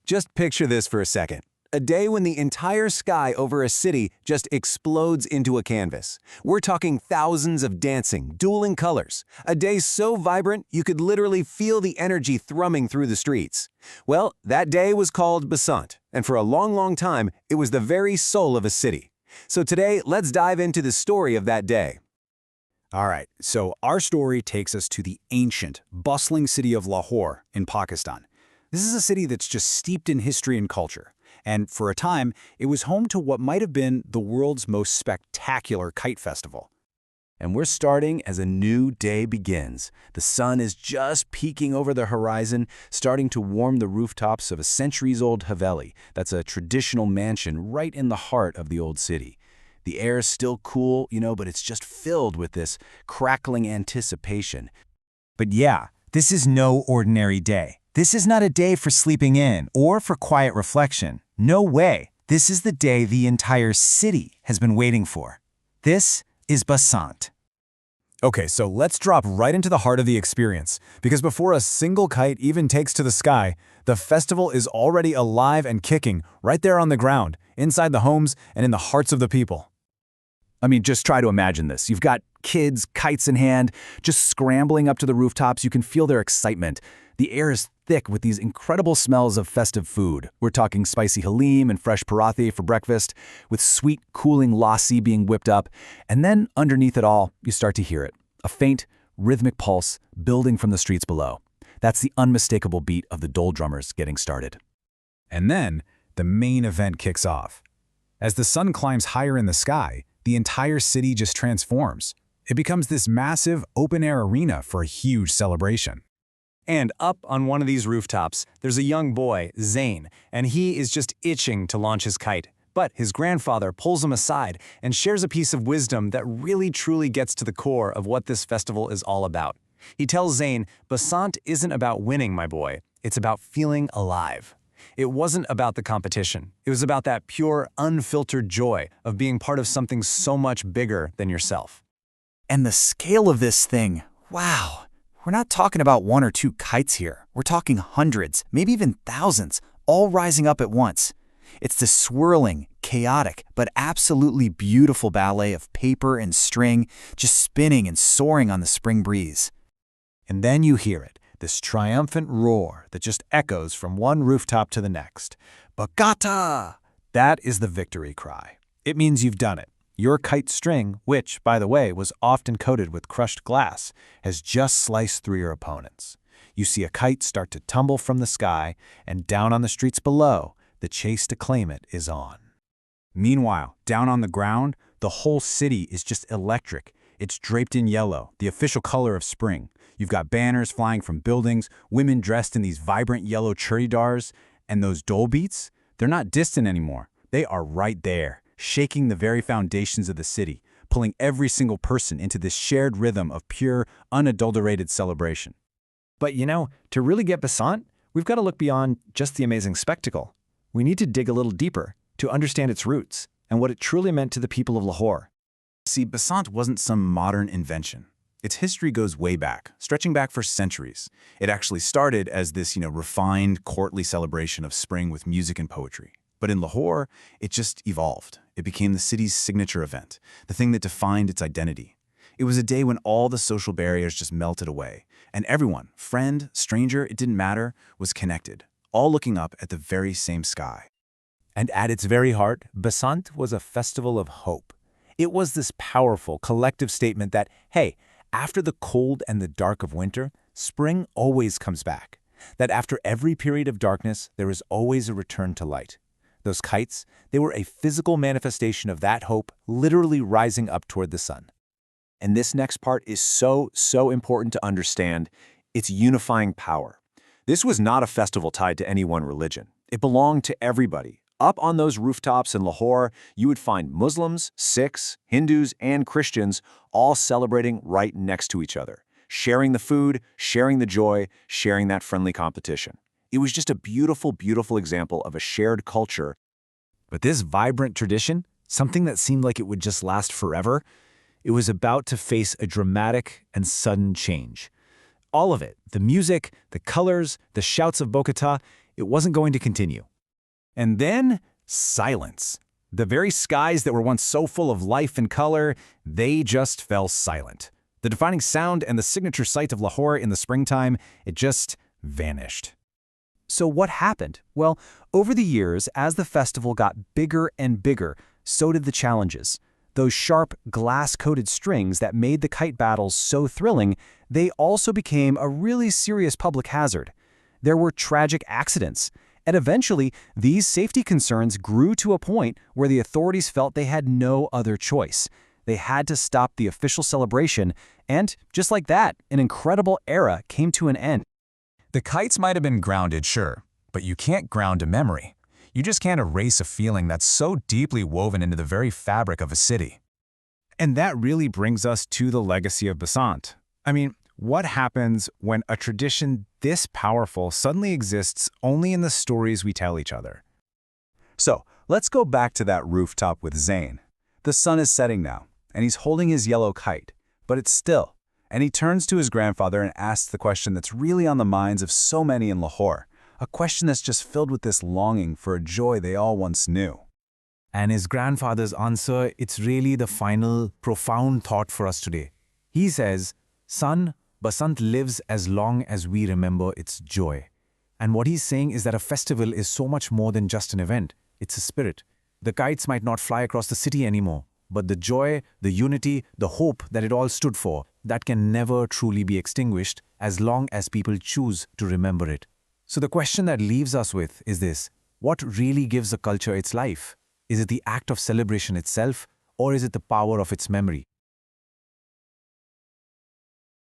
Just picture this for a second. A day when the entire sky over a city just explodes into a canvas. We're talking thousands of dancing, dueling colors. A day so vibrant, you could literally feel the energy thrumming through the streets. Well, that day was called Basant, and for a long, long time, it was the very soul of a city. So today, let's dive into the story of that day. All right, so our story takes us to the ancient, bustling city of Lahore in Pakistan. This is a city that's just steeped in history and culture. And for a time, it was home to what might have been the world's most spectacular kite festival. And we're starting as a new day begins. The sun is just peeking over the horizon, starting to warm the rooftops of a centuries-old haveli. That's a traditional mansion right in the heart of the old city. The air is still cool, but it's just filled with this crackling anticipation. But yeah, this is no ordinary day. This is not a day for sleeping in or for quiet reflection. No way. This is the day the entire city has been waiting for. This is Basant. Okay, so let's drop right into the heart of the experience, because before a single kite even takes to the sky, the festival is already alive and kicking right there on the ground, inside the homes and in the hearts of the people. I mean, just try to imagine this. You've got kids, kites in hand, just scrambling up to the rooftops. You can feel their excitement. The air is thick with these incredible smells of festive food. We're talking spicy haleem and fresh parathay for breakfast, with sweet, cooling lassi being whipped up. And then, underneath it all, you start to hear it. A faint, rhythmic pulse building from the streets below. That's the unmistakable beat of the Dhol drummers getting started. And then, the main event kicks off. As the sun climbs higher in the sky, the entire city just transforms. It becomes this massive, open-air arena for a huge celebration. And up on one of these rooftops, there's a young boy, Zain, and he is just itching to launch his kite. But his grandfather pulls him aside and shares a piece of wisdom that really truly gets to the core of what this festival is all about. He tells Zain, Basant isn't about winning, my boy. It's about feeling alive. It wasn't about the competition. It was about that pure, unfiltered joy of being part of something so much bigger than yourself. And the scale of this thing, wow. We're not talking about one or two kites here. We're talking hundreds, maybe even thousands, all rising up at once. It's this swirling, chaotic, but absolutely beautiful ballet of paper and string just spinning and soaring on the spring breeze. And then you hear it, this triumphant roar that just echoes from one rooftop to the next. Bakata! That is the victory cry. It means you've done it. Your kite string, which, by the way, was often coated with crushed glass, has just sliced through your opponents. You see a kite start to tumble from the sky, and down on the streets below, the chase to claim it is on. Meanwhile, down on the ground, the whole city is just electric. It's draped in yellow, the official color of spring. You've got banners flying from buildings, women dressed in these vibrant yellow churidars, and those dhol beats, they're not distant anymore. They are right there, shaking the very foundations of the city, pulling every single person into this shared rhythm of pure, unadulterated celebration. But to really get Basant, we've got to look beyond just the amazing spectacle. We need to dig a little deeper to understand its roots and what it truly meant to the people of Lahore. See, Basant wasn't some modern invention. Its history goes way back, stretching back for centuries. It actually started as this, refined, courtly celebration of spring with music and poetry. But in Lahore, it just evolved. It became the city's signature event, the thing that defined its identity. It was a day when all the social barriers just melted away, and everyone, friend, stranger, it didn't matter, was connected, all looking up at the very same sky. And at its very heart, Basant was a festival of hope. It was this powerful, collective statement that, hey, after the cold and the dark of winter, spring always comes back. That after every period of darkness, there is always a return to light. Those kites, they were a physical manifestation of that hope, literally rising up toward the sun. And this next part is so important to understand. Its unifying power. This was not a festival tied to any one religion. It belonged to everybody. Up on those rooftops in Lahore, you would find Muslims, Sikhs, Hindus, and Christians all celebrating right next to each other, sharing the food, sharing the joy, sharing that friendly competition. It was just a beautiful, beautiful example of a shared culture. But this vibrant tradition, something that seemed like it would just last forever, it was about to face a dramatic and sudden change. All of it, the music, the colors, the shouts of Bokata, It wasn't going to continue. And then, silence. The very skies that were once so full of life and color, they just fell silent. The defining sound and the signature sight of Lahore in the springtime, it just vanished. So what happened? Well, over the years, as the festival got bigger and bigger, so did the challenges. Those sharp, glass-coated strings that made the kite battles so thrilling, they also became a really serious public hazard. There were tragic accidents, and eventually, these safety concerns grew to a point where the authorities felt they had no other choice. They had to stop the official celebration, and just like that, an incredible era came to an end. The kites might have been grounded, sure, but you can't ground a memory. You just can't erase a feeling that's so deeply woven into the very fabric of a city. And that really brings us to the legacy of Basant. I mean, what happens when a tradition this powerful suddenly exists only in the stories we tell each other? So, let's go back to that rooftop with Zain. The sun is setting now, and he's holding his yellow kite, but it's still. And he turns to his grandfather and asks the question that's really on the minds of so many in Lahore, a question that's just filled with this longing for a joy they all once knew. And his grandfather's answer, it's really the final, profound thought for us today. He says, "Son, Basant lives as long as we remember its joy." And what he's saying is that a festival is so much more than just an event. It's a spirit. The kites might not fly across the city anymore, but the joy, the unity, the hope that it all stood for, that can never truly be extinguished as long as people choose to remember it. So the question that leaves us with is this: what really gives a culture its life? Is it the act of celebration itself, or is it the power of its memory?